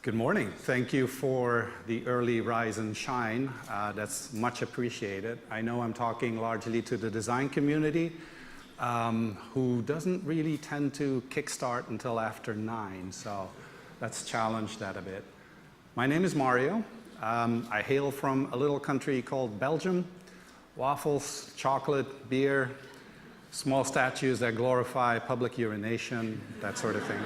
Good morning. Thank you for the early rise and shine. That's much appreciated. I know I'm talking largely to the design community, who doesn't really tend to kickstart until after 9, so let's challenge that a bit. My name is Mario. I hail from a little country called Belgium. Waffles, chocolate, beer, small statues that glorify public urination, that sort of thing.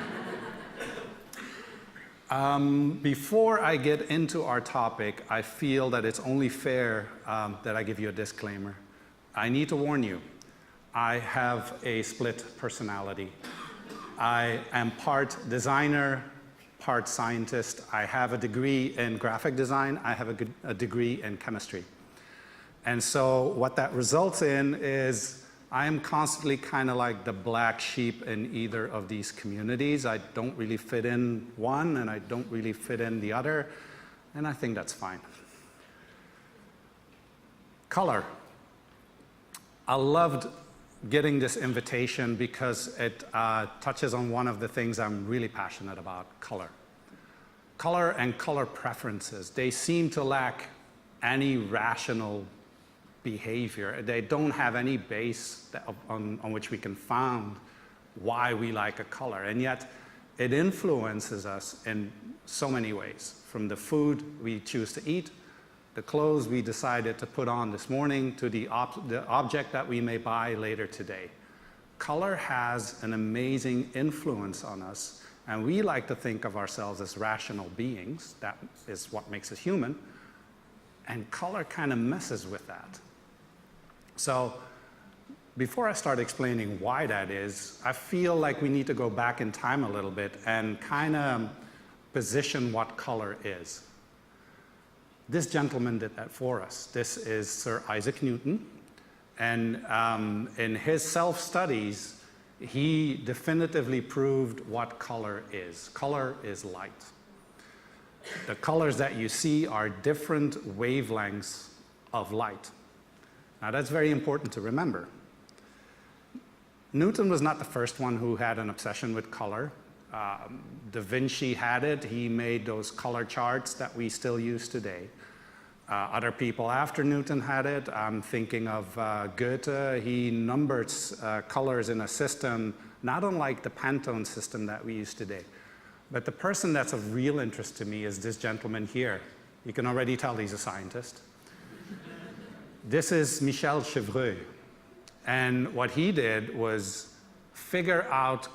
Before I get into our topic, I feel that it's only fair that I give you a disclaimer. I need to warn you, I have a split personality. I am part designer, part scientist. I have a degree in graphic design. I have a degree in chemistry. And so what that results in is I am constantly kind of like the black sheep in either of these communities. I don't really fit in one, and I don't really fit in the other, and I think that's fine. Color. I loved getting this invitation because it touches on one of the things I'm really passionate about, color. Color and color preferences, they seem to lack any rational behavior. They don't have any base on which we can found why we like a color, and yet it influences us in so many ways, from the food we choose to eat, the clothes we decided to put on this morning, to the object that we may buy later today. Color has an amazing influence on us, and we like to think of ourselves as rational beings. That is what makes us human, and color kind of messes with that. So before I start explaining why that is, I feel like we need to go back in time a little bit and kind of position what color is. This gentleman did that for us. This is Sir Isaac Newton, and in his self-studies, he definitively proved what color is. Color is light. The colors that you see are different wavelengths of light. Now that's very important to remember. Newton was not the first one who had an obsession with color. Da Vinci had it. He made those color charts that we still use today. Other people after Newton had it. I'm thinking of Goethe. He numbered colors in a system not unlike the Pantone system that we use today. But the person that's of real interest to me is this gentleman here. You can already tell he's a scientist. This is Michel Chevreul, and what he did was figure out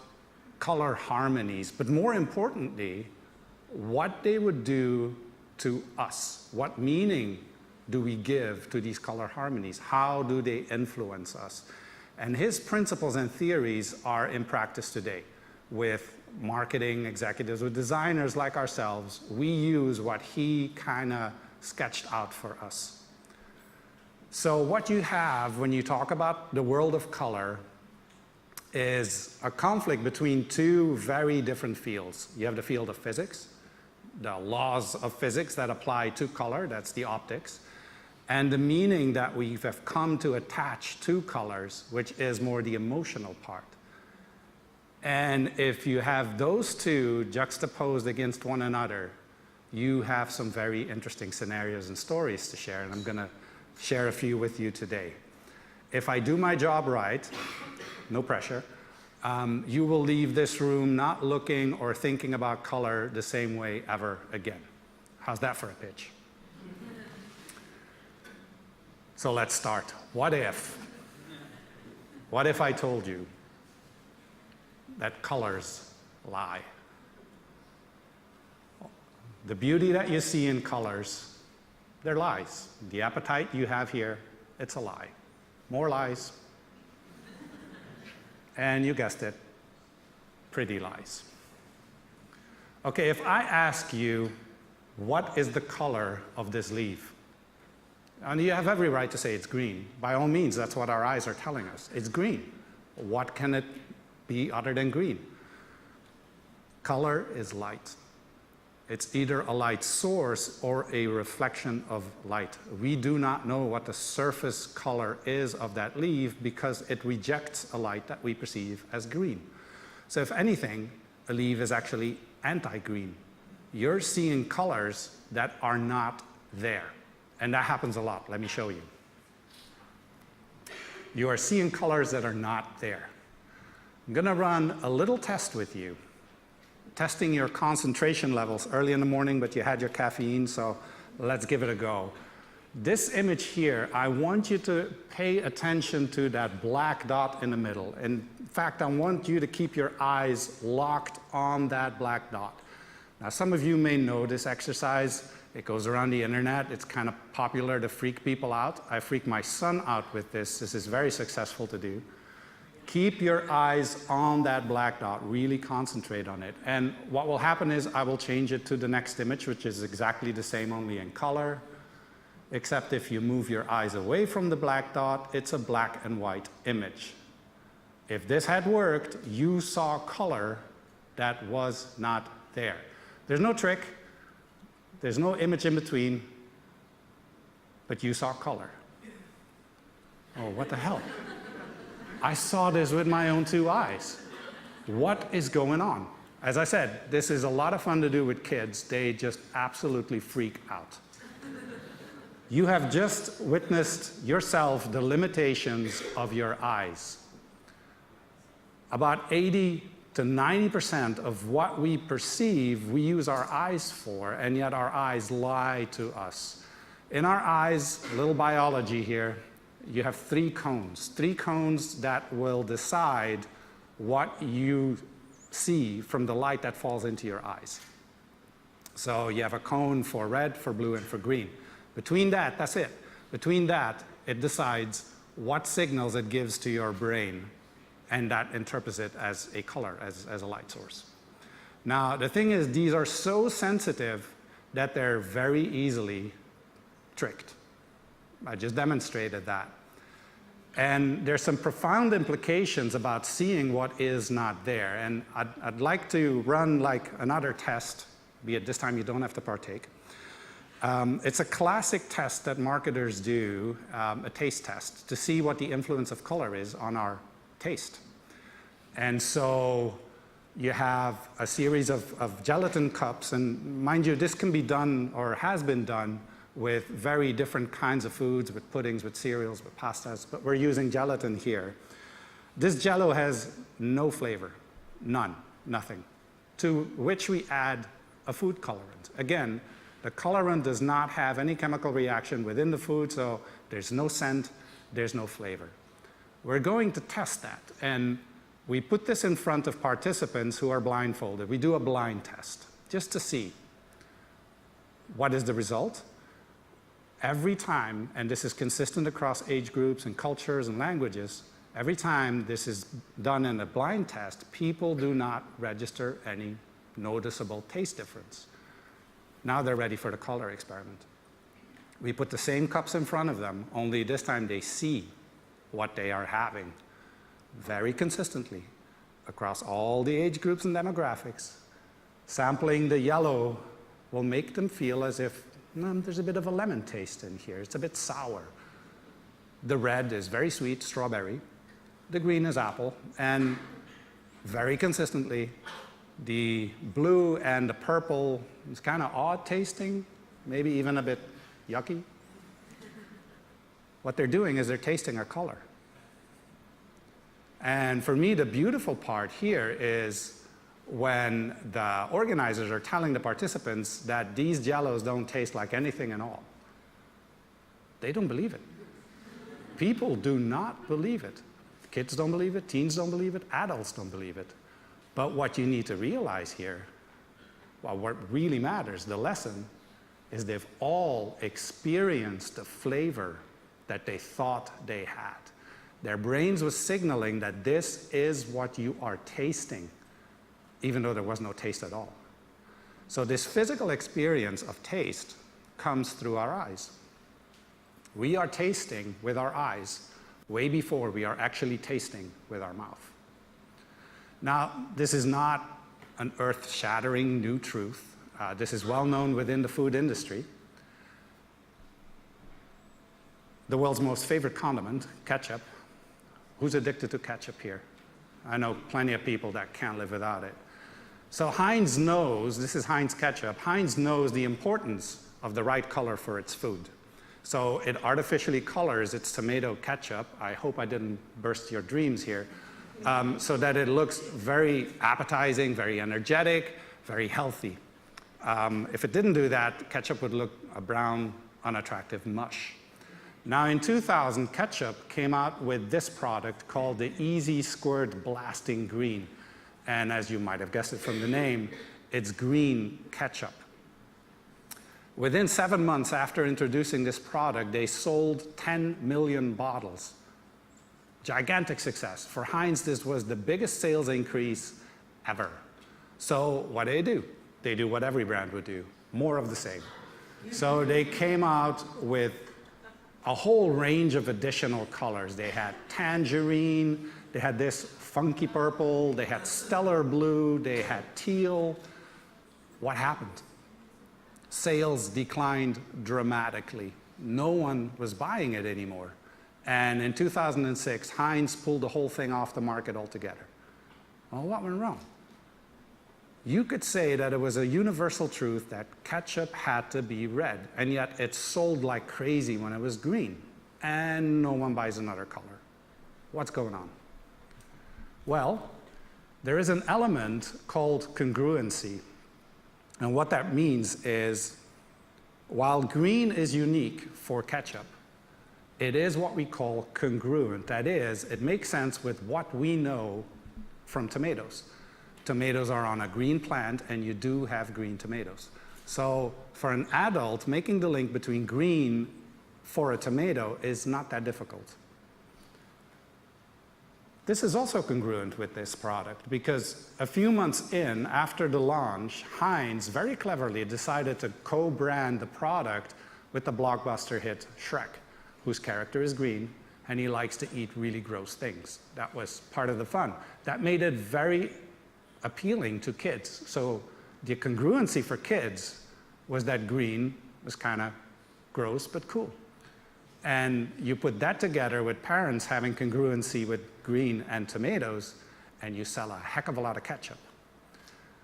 color harmonies, but more importantly, what they would do to us. What meaning do we give to these color harmonies? How do they influence us? And his principles and theories are in practice today. With marketing executives, with designers like ourselves, we use what he kind of sketched out for us. So what you have when you talk about the world of color is a conflict between two very different fields. You have the field of physics, the laws of physics that apply to color, that's the optics, and the meaning that we have come to attach to colors, which is more the emotional part. And if you have those two juxtaposed against one another, you have some very interesting scenarios and stories to share, and I'm going to share a few with you today. If I do my job right, no pressure, you will leave this room not looking or thinking about color the same way ever again. How's that for a pitch? So let's start. What if? What if I told you that colors lie? The beauty that you see in colors, they're lies. The appetite you have here, it's a lie. More lies. And you guessed it, pretty lies. Okay, if I ask you, what is the color of this leaf? And you have every right to say it's green. By all means, that's what our eyes are telling us. It's green. What can it be other than green? Color is light. It's either a light source or a reflection of light. We do not know what the surface color is of that leaf because it rejects a light that we perceive as green. So if anything, a leaf is actually anti-green. You're seeing colors that are not there. And that happens a lot. Let me show you. You are seeing colors that are not there. I'm going to run a little test with you, testing your concentration levels early in the morning, but you had your caffeine, so let's give it a go. This image here, I want you to pay attention to that black dot in the middle. In fact, I want you to keep your eyes locked on that black dot. Now, some of you may know this exercise. It goes around the internet. It's kind of popular to freak people out. I freak my son out with this. This is very successful to do. Keep your eyes on that black dot. Really concentrate on it. And what will happen is I will change it to the next image, which is exactly the same, only in color. Except if you move your eyes away from the black dot, it's a black and white image. If this had worked, you saw color that was not there. There's no trick. There's no image in between, but you saw color. Oh, what the hell? I saw this with my own two eyes. What is going on? As I said, this is a lot of fun to do with kids. They just absolutely freak out. You have just witnessed yourself the limitations of your eyes. About 80 to 90% of what we perceive, we use our eyes for, and yet our eyes lie to us. In our eyes, a little biology here, you have three cones that will decide what you see from the light that falls into your eyes. So you have a cone for red, for blue, and for green. Between that, that's it. Between that, it decides what signals it gives to your brain, and that interprets it as a color, as a light source. Now, the thing is, these are so sensitive that they're very easily tricked. I just demonstrated that. And there's some profound implications about seeing what is not there. And I'd like to run like another test, be it this time you don't have to partake. It's a classic test that marketers do, a taste test, to see what the influence of color is on our taste. And so you have a series of gelatin cups, and mind you, this can be done or has been done with very different kinds of foods, with puddings, with cereals, with pastas, but we're using gelatin here. This Jell-O has no flavor, none, nothing, to which we add a food colorant. Again, the colorant does not have any chemical reaction within the food, so there's no scent, there's no flavor. We're going to test that, and we put this in front of participants who are blindfolded. We do a blind test, just to see what is the result. Every time, and this is consistent across age groups and cultures and languages, every time this is done in a blind test, people do not register any noticeable taste difference. Now they're ready for the color experiment. We put the same cups in front of them, only this time they see what they are having very consistently across all the age groups and demographics. Sampling the yellow will make them feel as if there's a bit of a lemon taste in here. It's a bit sour. The red is very sweet, strawberry. The green is apple. And very consistently, the blue and the purple is kind of odd tasting, maybe even a bit yucky. What they're doing is they're tasting a color. And for me, the beautiful part here is when the organizers are telling the participants that these Jell-Os don't taste like anything at all. They don't believe it. People do not believe it. Kids don't believe it, teens don't believe it, adults don't believe it. But what you need to realize here, well, what really matters, the lesson, is they've all experienced the flavor that they thought they had. Their brains were signaling that this is what you are tasting, even though there was no taste at all. So this physical experience of taste comes through our eyes. We are tasting with our eyes way before we are actually tasting with our mouth. Now, this is not an earth-shattering new truth. This is well known within the food industry. The world's most favorite condiment, ketchup. Who's addicted to ketchup here? I know plenty of people that can't live without it. So Heinz knows, this is Heinz Ketchup, Heinz knows the importance of the right color for its food. So it artificially colors its tomato ketchup. I hope I didn't burst your dreams here. So that it looks very appetizing, very energetic, very healthy. If it didn't do that, ketchup would look a brown, unattractive mush. Now in 2000, ketchup came out with this product called the Easy Squirt Blasting Green. And as you might have guessed it from the name, it's green ketchup. Within 7 months after introducing this product, they sold 10 million bottles. Gigantic success. For Heinz, this was the biggest sales increase ever. So what do? They do what every brand would do, more of the same. So they came out with a whole range of additional colors. They had tangerine, they had this funky purple, they had stellar blue, they had teal. What happened? Sales declined dramatically. No one was buying it anymore. And in 2006, Heinz pulled the whole thing off the market altogether. Well, what went wrong? You could say that it was a universal truth that ketchup had to be red, and yet it sold like crazy when it was green, and no one buys another color. What's going on? Well, there is an element called congruency, and what that means is, while green is unique for ketchup, it is what we call congruent. That is, it makes sense with what we know from tomatoes. Tomatoes are on a green plant, and you do have green tomatoes. So for an adult, making the link between green for a tomato is not that difficult. This is also congruent with this product, because a few months in, after the launch, Heinz very cleverly decided to co-brand the product with the blockbuster hit Shrek, whose character is green, and he likes to eat really gross things. That was part of the fun. That made it very appealing to kids. So the congruency for kids was that green was kind of gross but cool. And you put that together with parents having congruency with green and tomatoes, and you sell a heck of a lot of ketchup.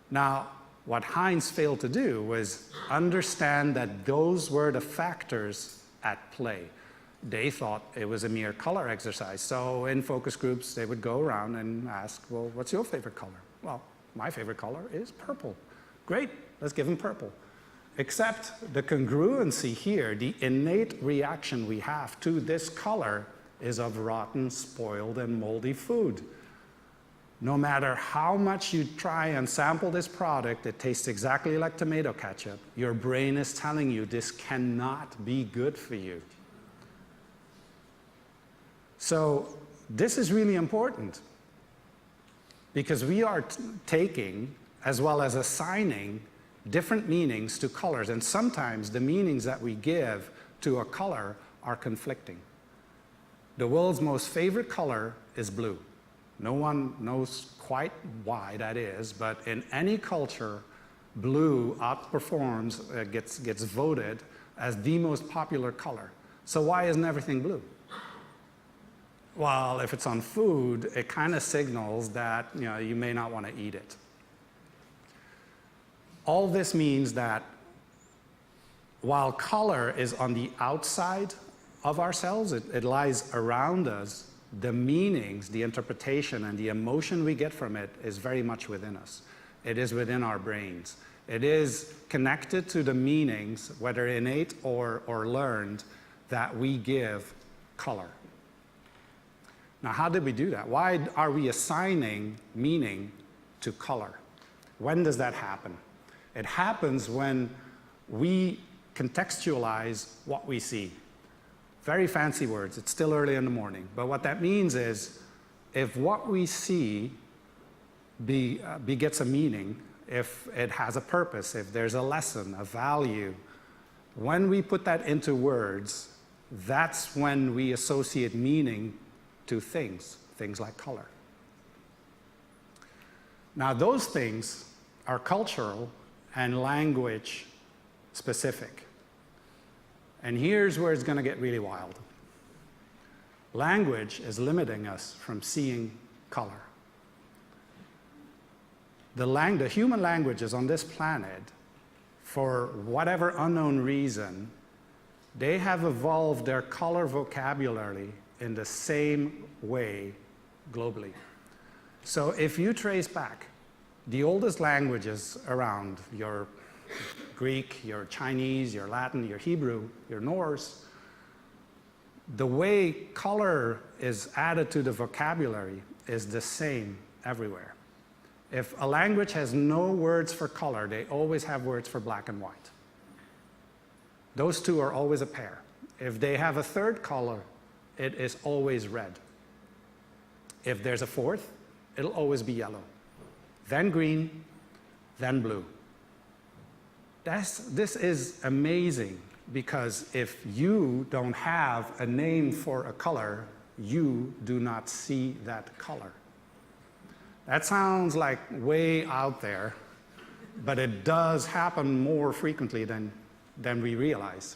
Now, what Heinz failed to do was understand that those were the factors at play. They thought it was a mere color exercise. So in focus groups, they would go around and ask, well, what's your favorite color? Well, my favorite color is purple. Great, let's give them purple. Except the congruency here, the innate reaction we have to this color is of rotten, spoiled, and moldy food. No matter how much you try and sample this product, it tastes exactly like tomato ketchup. Your brain is telling you this cannot be good for you. So this is really important, because we are taking, as well as assigning, different meanings to colors, and sometimes the meanings that we give to a color are conflicting. The world's most favorite color is blue. No one knows quite why that is, but in any culture, blue outperforms, gets voted as the most popular color. So why isn't everything blue? Well, if it's on food, it kind of signals that you may not want to eat it. All this means that while color is on the outside of ourselves, it lies around us, the meanings, the interpretation, and the emotion we get from it is very much within us. It is within our brains. It is connected to the meanings, whether innate or learned, that we give color. Now, how did we do that? Why are we assigning meaning to color? When does that happen? It happens when we contextualize what we see. Very fancy words. It's still early in the morning. But what that means is, if what we see gets a meaning, if it has a purpose, if there's a lesson, a value, when we put that into words, that's when we associate meaning to things like color. Now, those things are cultural and language specific. And here's where it's going to get really wild. Language is limiting us from seeing color. The human languages on this planet, for whatever unknown reason, they have evolved their color vocabulary in the same way globally. So if you trace back the oldest languages around, your Greek, your Chinese, your Latin, your Hebrew, your Norse, the way color is added to the vocabulary is the same everywhere. If a language has no words for color, they always have words for black and white. Those two are always a pair. If they have a third color, it is always red. If there's a fourth, it'll always be yellow, then green, then blue. This is amazing, because if you don't have a name for a color, you do not see that color. That sounds like way out there, but it does happen more frequently than we realize.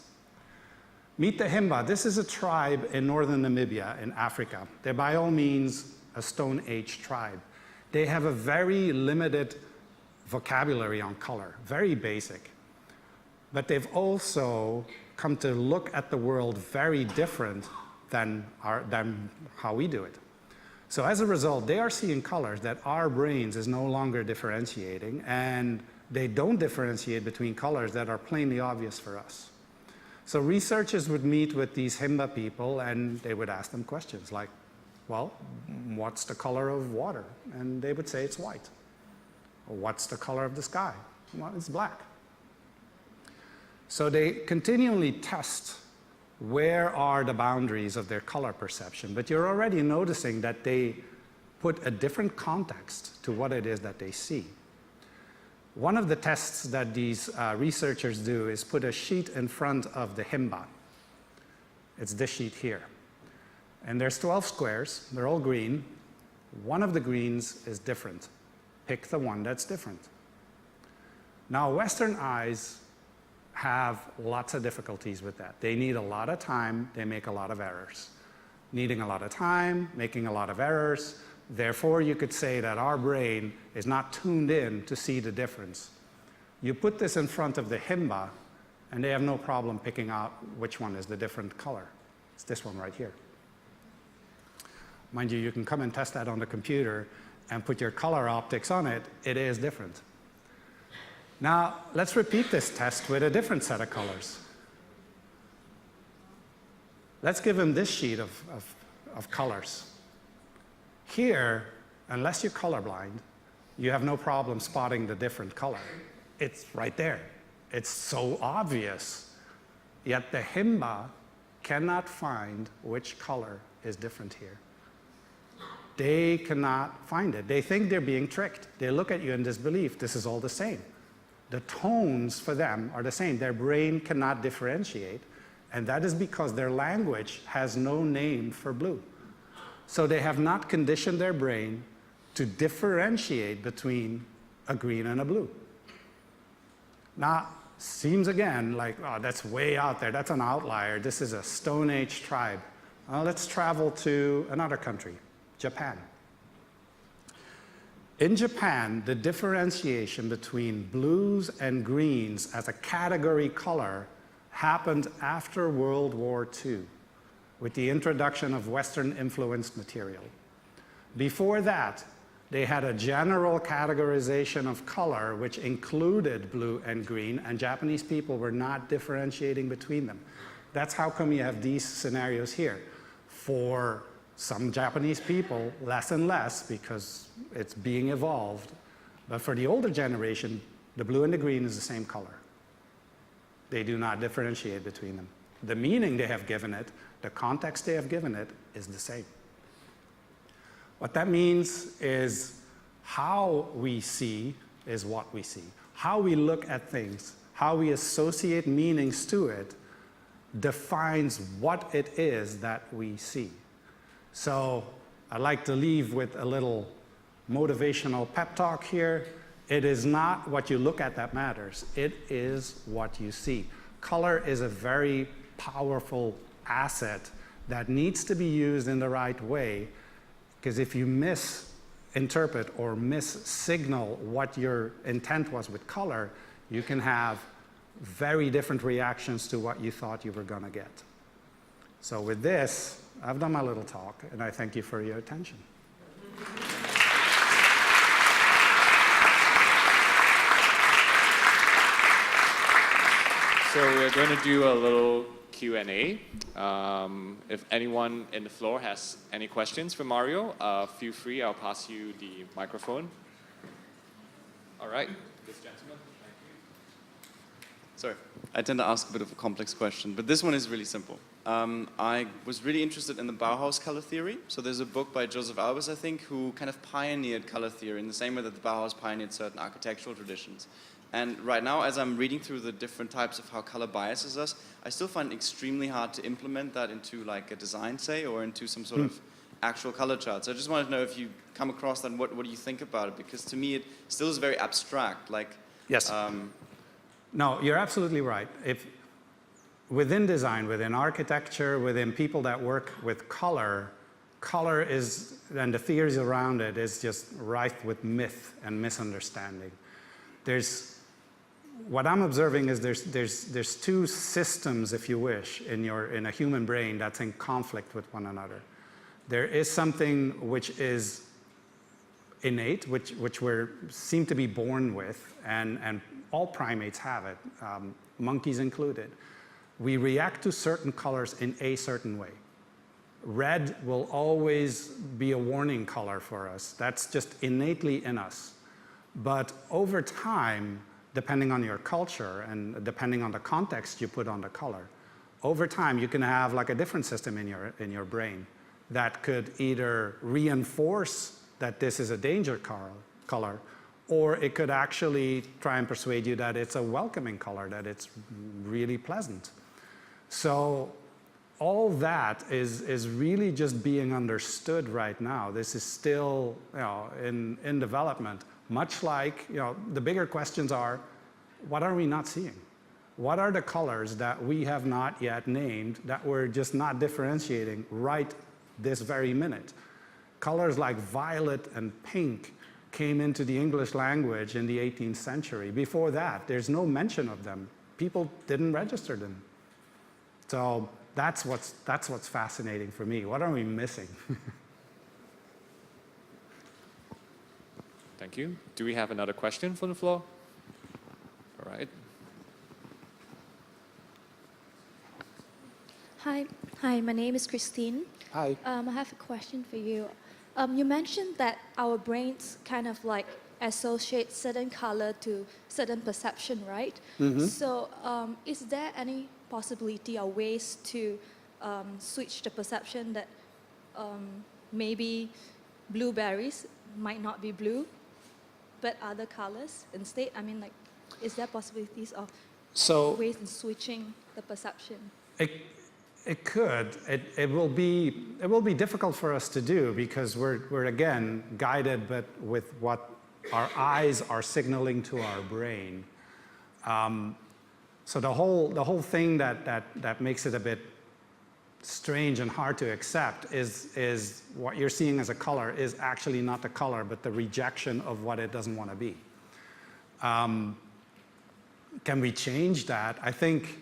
Meet the Himba. This is a tribe in northern Namibia in Africa. They're by all means a Stone Age tribe. They have a very limited vocabulary on color, very basic. But they've also come to look at the world very different than how we do it. So as a result, they are seeing colors that our brains is no longer differentiating, and they don't differentiate between colors that are plainly obvious for us. So researchers would meet with these Himba people, and they would ask them questions like, well, what's the color of water? And they would say it's white. Or what's the color of the sky? Well, it's black. So they continually test where are the boundaries of their color perception, but you're already noticing that they put a different context to what it is that they see. One of the tests that these researchers do is put a sheet in front of the Himba. It's this sheet here. And there's 12 squares, they're all green. One of the greens is different. Pick the one that's different. Now, Western eyes have lots of difficulties with that. They need a lot of time, they make a lot of errors. Needing a lot of time, making a lot of errors. Therefore, you could say that our brain is not tuned in to see the difference. You put this in front of the Himba, and they have no problem picking out which one is the different color. It's this one right here. Mind you, you can come and test that on the computer and put your color optics on it. It is different. Now, let's repeat this test with a different set of colors. Let's give him this sheet of colors. Here, unless you're colorblind, you have no problem spotting the different color. It's right there. It's so obvious. Yet the Himba cannot find which color is different here. They cannot find it. They think they're being tricked. They look at you in disbelief. This is all the same. The tones for them are the same. Their brain cannot differentiate, and that is because their language has no name for blue. So they have not conditioned their brain to differentiate between a green and a blue. Now, seems again like, oh, that's way out there. That's an outlier. This is a Stone Age tribe. Let's travel to another country, Japan. In Japan, the differentiation between blues and greens as a category color happened after World War II with the introduction of Western-influenced material. Before that, they had a general categorization of color which included blue and green, and Japanese people were not differentiating between them. That's how come you have these scenarios here. For some Japanese people, less and less, because it's being evolved. But for the older generation, the blue and the green is the same color. They do not differentiate between them. the meaning they have given it, the context they have given it is the same. What that means is how we see is what we see. How we look at things, how we associate meanings to it, defines what it is that we see. So I'd like to leave with a little motivational pep talk here. It is not what you look at that matters. It is what you see. Color is a very powerful asset that needs to be used in the right way, because if you misinterpret or missignal what your intent was with color, you can have very different reactions to what you thought you were going to get. So with this, I've done my little talk, and I thank you for your attention. So we're going to do a little Q&A. If anyone in the floor has any questions for Mario, feel free. I'll pass you the microphone. All right, this gentleman. Thank you. Sorry, I tend to ask a bit of a complex question, but this one is really simple. I was really interested in the Bauhaus color theory. So there's a book by Joseph Albers, I think, who kind of pioneered color theory in the same way that the Bauhaus pioneered certain architectural traditions. And right now, as I'm reading through the different types of how color biases us, I still find it extremely hard to implement that into like a design, say, or into some sort of actual color chart. So I just wanted to know if you come across that, and what do you think about it? Because to me, it still is very abstract. Like, yes. No, you're absolutely right. If within design, within architecture, within people that work with color, color is, and the theories around it is just rife with myth and misunderstanding. What I'm observing is there's two systems, if you wish, in a human brain that's in conflict with one another. There is something which is innate, which we seem to be born with, and all primates have it, monkeys included. We react to certain colors in a certain way. Red will always be a warning color for us. That's just innately in us. But over time, depending on your culture and depending on the context you put on the color, over time you can have like a different system in your brain that could either reinforce that this is a danger color, or it could actually try and persuade you that it's a welcoming color, that it's really pleasant. So all that is really just being understood right now. This is still, in development. Much like, the bigger questions are, what are we not seeing? What are the colors that we have not yet named that we're just not differentiating right this very minute? Colors like violet and pink came into the English language in the 18th century. Before that, there's no mention of them. People didn't register them. So that's what's fascinating for me. What are we missing? Thank you. Do we have another question from the floor? All right. Hi, my name is Christine. Hi. I have a question for you. You mentioned that our brains kind of like associate certain color to certain perception, right? Mm-hmm. So is there any possibility or ways to switch the perception that maybe blueberries might not be blue, but other colors instead? I mean, like, is there possibilities of ways in switching the perception? It could. It will be difficult for us to do because we're again guided, but with what our eyes are signaling to our brain. So the whole thing that makes it a bit strange and hard to accept is what you're seeing as a color is actually not the color, but the rejection of what it doesn't want to be. Can we change that? I think,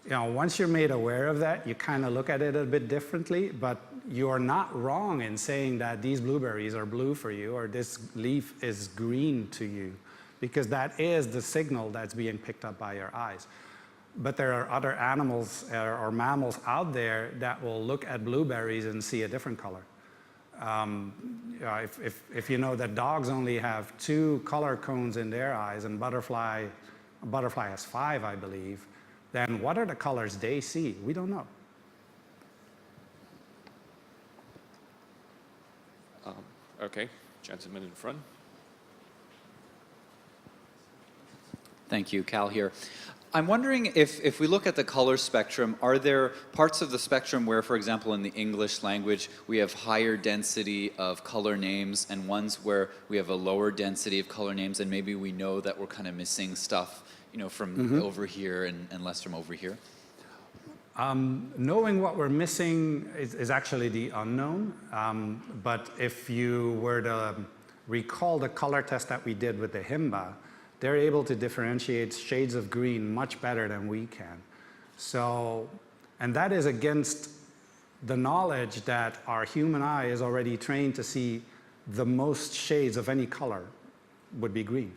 once you're made aware of that, you kind of look at it a bit differently, but you're not wrong in saying that these blueberries are blue for you or this leaf is green to you, because that is the signal that's being picked up by your eyes. But there are other animals or mammals out there that will look at blueberries and see a different color. If you know that dogs only have 2 color cones in their eyes and a butterfly has 5, I believe, then what are the colors they see? We don't know. Okay, gentleman in front. Thank you, Cal here. I'm wondering if we look at the color spectrum, are there parts of the spectrum where, for example, in the English language, we have higher density of color names and ones where we have a lower density of color names, and maybe we know that we're kind of missing stuff, you know, from over here and less from over here? Knowing what we're missing is actually the unknown. But if you were to recall the color test that we did with the Himba, they're able to differentiate shades of green much better than we can. So, and that is against the knowledge that our human eye is already trained to see the most shades of any color would be green.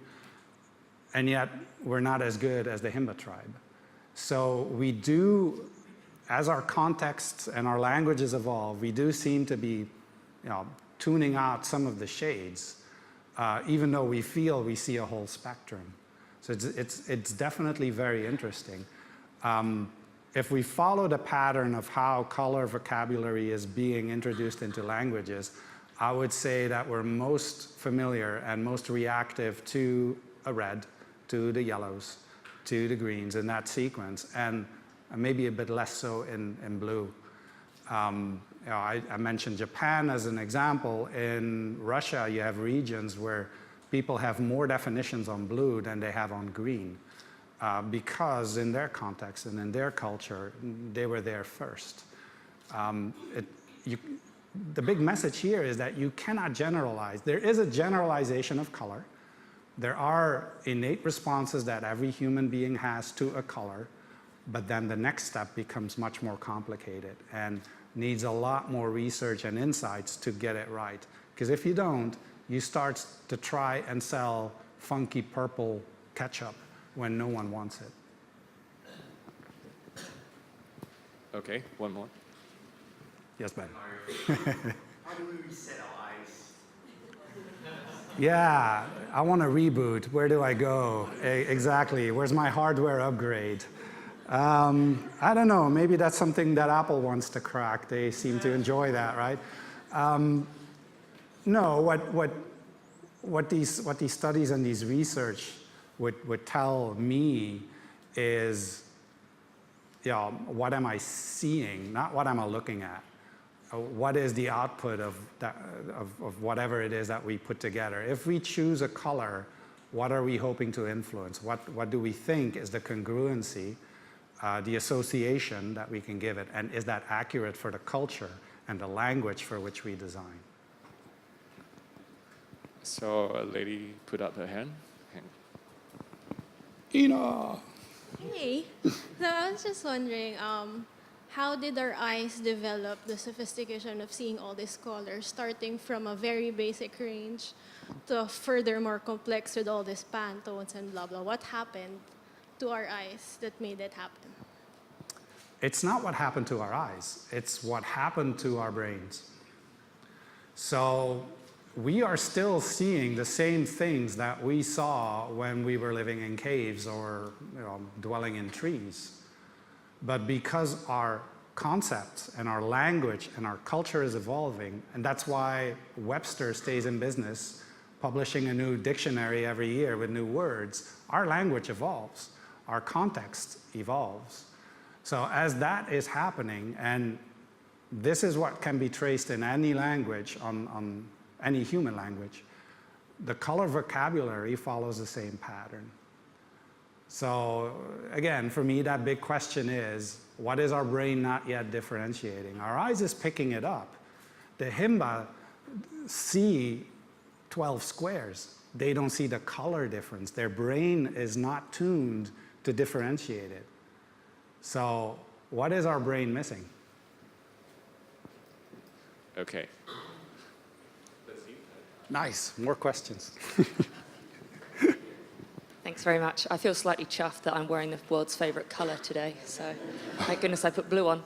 And yet, we're not as good as the Himba tribe. So we do, as our contexts and our languages evolve, we do seem to be, tuning out some of the shades, even though we feel we see a whole spectrum. So it's definitely very interesting. If we follow the pattern of how color vocabulary is being introduced into languages, I would say that we're most familiar and most reactive to a red, to the yellows, to the greens in that sequence, and maybe a bit less so in blue. I mentioned Japan as an example. In Russia, you have regions where people have more definitions on blue than they have on green, because in their context and in their culture, they were there first. The big message here is that you cannot generalize. There is a generalization of color. There are innate responses that every human being has to a color, but then the next step becomes much more complicated and needs a lot more research and insights to get it right. Because if you don't, you start to try and sell funky purple ketchup when no one wants it. Okay, one more. Yes, Ben. How do we reset our eyes? Yeah, I want to reboot. Where do I go? Exactly. Where's my hardware upgrade? I don't know. Maybe that's something that Apple wants to crack. They seem to enjoy that, right? No. What these studies and these research would tell me is, what am I seeing? Not what am I looking at. What is the output of whatever it is that we put together? If we choose a color, what are we hoping to influence? What do we think is the congruency, the association that we can give it, and is that accurate for the culture and the language for which we design? So a lady put up her hand. Ina! Hey, so I was just wondering, how did our eyes develop the sophistication of seeing all these colors, starting from a very basic range to further more complex with all these Pantones and blah, blah? What happened to our eyes that made it happen? It's not what happened to our eyes. It's what happened to our brains. So we are still seeing the same things that we saw when we were living in caves or dwelling in trees. But because our concepts and our language and our culture is evolving, and that's why Webster stays in business, publishing a new dictionary every year with new words, our language evolves, our context evolves. So as that is happening, and this is what can be traced in any language, on any human language, the color vocabulary follows the same pattern. So again, for me, that big question is, what is our brain not yet differentiating? Our eyes is picking it up. The Himba see 12 squares. They don't see the color difference. Their brain is not tuned to differentiate it. So what is our brain missing? Okay. Nice, more questions. Thanks very much. I feel slightly chuffed that I'm wearing the world's favourite colour today, so thank goodness I put blue on.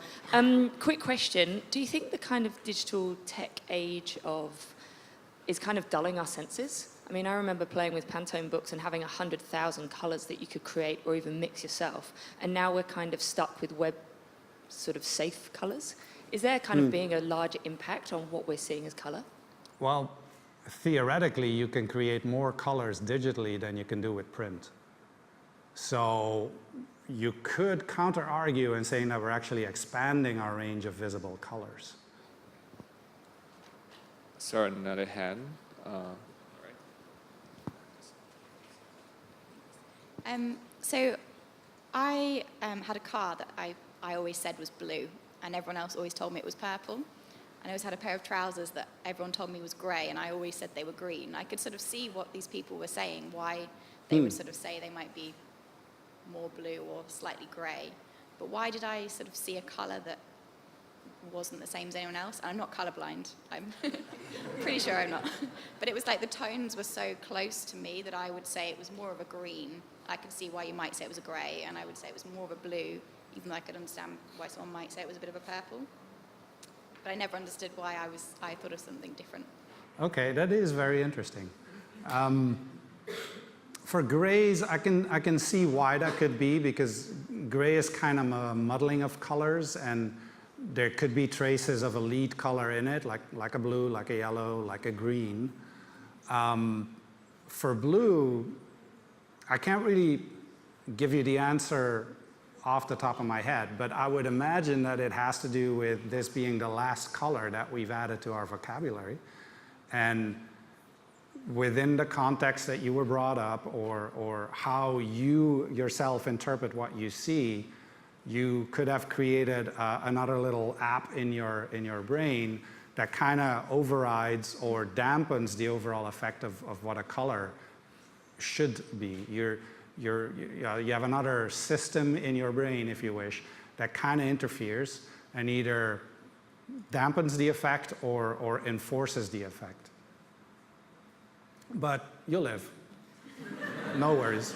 Quick question, do you think the kind of digital tech age is kind of dulling our senses? I I mean, I remember playing with Pantone books and having 100,000 colors that you could create or even mix yourself. And now we're kind of stuck with web sort of safe colors. Is there kind of being a larger impact on what we're seeing as color? Well, theoretically, you can create more colors digitally than you can do with print. So you could counter-argue in saying that we're actually expanding our range of visible colors. Sorry, another hand. So I had a car that I always said was blue, and everyone else always told me it was purple. And I always had a pair of trousers that everyone told me was grey, and I always said they were green. I could sort of see what these people were saying, why they would sort of say they might be more blue or slightly grey. But why did I sort of see a colour that wasn't the same as anyone else? And I'm not colourblind. I'm pretty sure I'm not. But it was like the tones were so close to me that I would say it was more of a green. I could see why you might say it was a grey, and I would say it was more of a blue, even though I could understand why someone might say it was a bit of a purple. But I never understood why I thought of something different. Okay, that is very interesting. For grays, I can see why that could be, because gray is kind of a muddling of colors, and there could be traces of a lead color in it, like a blue, like a yellow, like a green. For blue, I can't really give you the answer off the top of my head, but I would imagine that it has to do with this being the last color that we've added to our vocabulary. And within the context that you were brought up, or how you yourself interpret what you see, you could have created another little app in your brain that kind of overrides or dampens the overall effect of what a color should be. You have another system in your brain, if you wish, that kind of interferes and either dampens the effect or enforces the effect. But you'll live. No worries.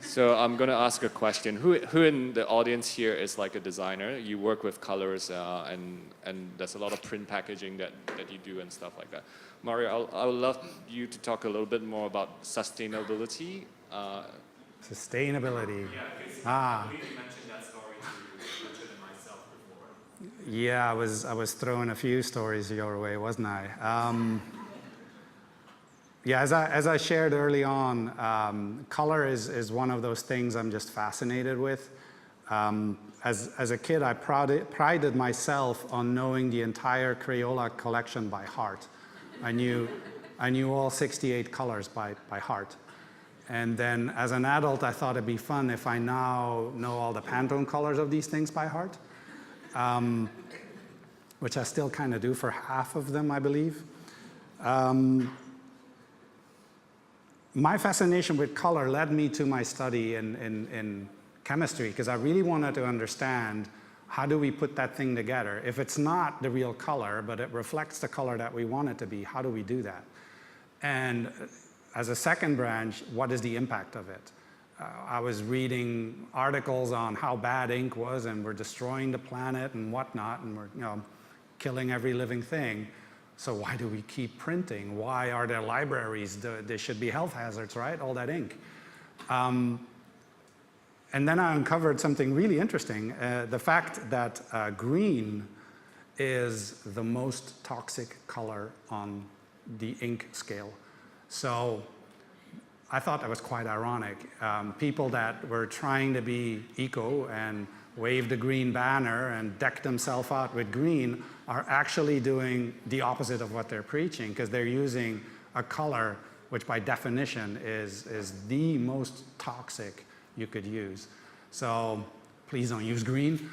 So I'm going to ask a question. Who in the audience here is like a designer? You work with colors and there's a lot of print packaging that you do and stuff like that. Mario, I would love you to talk a little bit more about sustainability. Sustainability. Yeah, because I believe you mentioned that story to Richard and myself before. Yeah, I was throwing a few stories your way, wasn't I? Yeah, as I shared early on, color is one of those things I'm just fascinated with. As a kid, I prided myself on knowing the entire Crayola collection by heart. I knew all 68 colors by heart. And then as an adult, I thought it'd be fun if I now know all the Pantone colors of these things by heart, which I still kind of do for half of them, I believe. My fascination with color led me to my study in chemistry, because I really wanted to understand, how do we put that thing together? If it's not the real color, but it reflects the color that we want it to be, how do we do that? And as a second branch, what is the impact of it? I was reading articles on how bad ink was, and we're destroying the planet and whatnot, and we're killing every living thing. So why do we keep printing? Why are there libraries? There should be health hazards, right? All that ink. And then I uncovered something really interesting. The fact that green is the most toxic color on the ink scale. So I thought that was quite ironic. People that were trying to be eco and wave the green banner and deck themselves out with green are actually doing the opposite of what they're preaching, because they're using a color which by definition is the most toxic you could use. So please don't use green.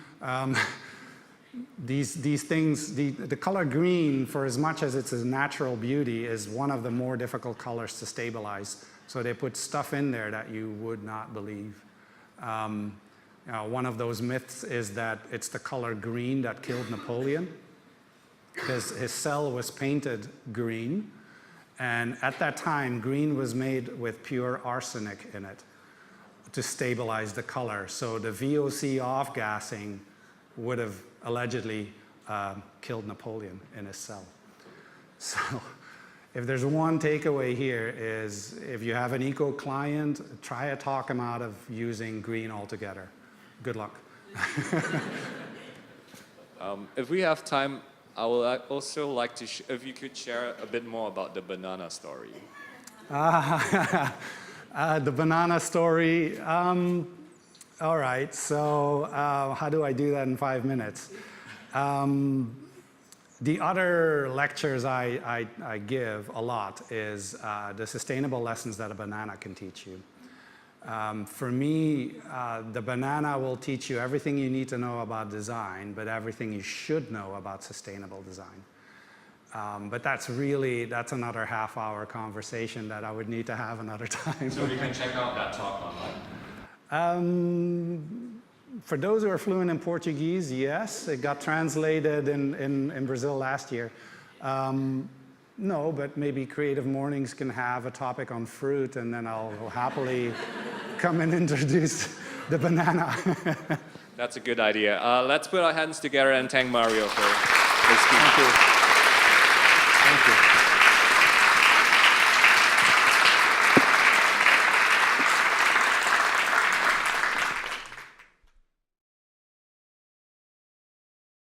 These things, the color green, for as much as it's a natural beauty, is one of the more difficult colors to stabilize. So they put stuff in there that you would not believe. One of those myths is that it's the color green that killed Napoleon, because his cell was painted green. And at that time, green was made with pure arsenic in it to stabilize the color. So the VOC off-gassing would have allegedly killed Napoleon in his cell. So if there's one takeaway here is if you have an eco client, try to talk them out of using green altogether. Good luck. If we have time, I would also like to, if you could share a bit more about the banana story. The banana story. All right, so how do I do that in 5 minutes? The other lectures I give a lot is the sustainable lessons that a banana can teach you. For me, the banana will teach you everything you need to know about design, but everything you should know about sustainable design. But that's another half-hour conversation that I would need to have another time. So we can check out that talk online. For those who are fluent in Portuguese, yes, it got translated in Brazil last year. No, but maybe Creative Mornings can have a topic on fruit, and then I'll happily come and introduce the banana. That's a good idea. Let's put our hands together and thank Mario for his speech. Thank you.